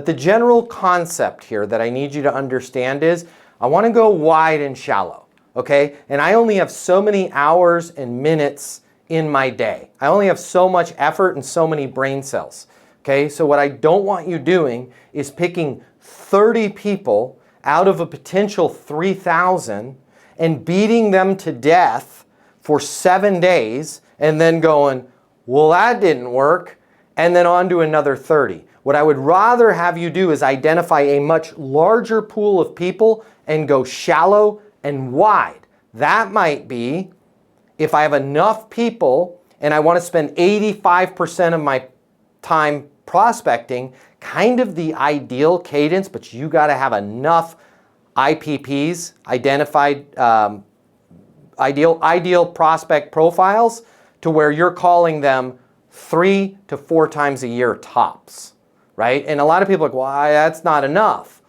But the general concept here that I need you to understand is I want to go wide and shallow, okay? And I only have so many hours and minutes in my day. I only have so much effort and so many brain cells, okay? So what I don't want you doing is picking 30 people out of a potential 3,000 and beating them to death for 7 days and then going, well, that didn't work, and then on to another 30. What I would rather have you do is identify a much larger pool of people and go shallow and wide. That might be if I have enough people and I want to spend 85% of my time prospecting, kind of the ideal cadence, but you got to have enough IPPs, identified ideal prospect profiles, to where you're calling them 3 to 4 times a year tops, right? And a lot of people are like, well, that's not enough,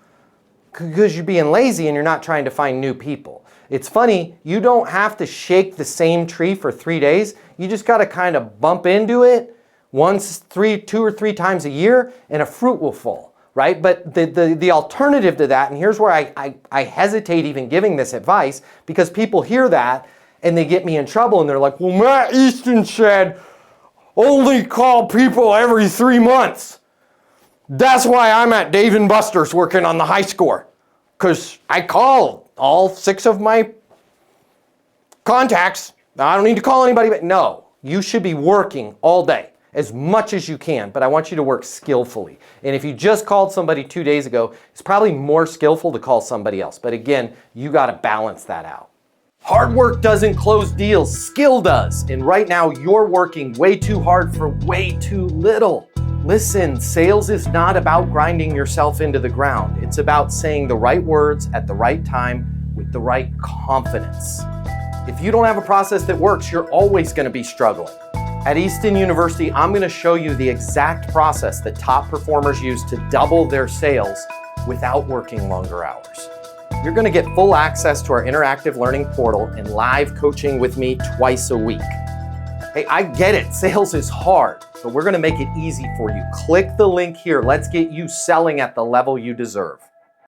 because you're being lazy and you're not trying to find new people. It's funny, you don't have to shake the same tree for 3 days. You just got to kind of bump into it once, 2 or 3 times a year, and a fruit will fall, right? But the alternative to that, and here's where I hesitate even giving this advice, because people hear that and they get me in trouble and they're like, well, Matt Easton said only call people every 3 months. That's why I'm at Dave & Buster's working on the high score, because I call all 6 of my contacts. I don't need to call anybody, but no, you should be working all day as much as you can, but I want you to work skillfully. And if you just called somebody 2 days ago, it's probably more skillful to call somebody else. But again, you got to balance that out. Hard work doesn't close deals, skill does. And right now you're working way too hard for way too little. Listen, sales is not about grinding yourself into the ground. It's about saying the right words at the right time with the right confidence. If you don't have a process that works, you're always going to be struggling. At Easton University, I'm going to show you the exact process that top performers use to double their sales without working longer hours. You're going to get full access to our interactive learning portal and live coaching with me twice a week. Hey, I get it. Sales is hard, but we're going to make it easy for you. Click the link here. Let's get you selling at the level you deserve.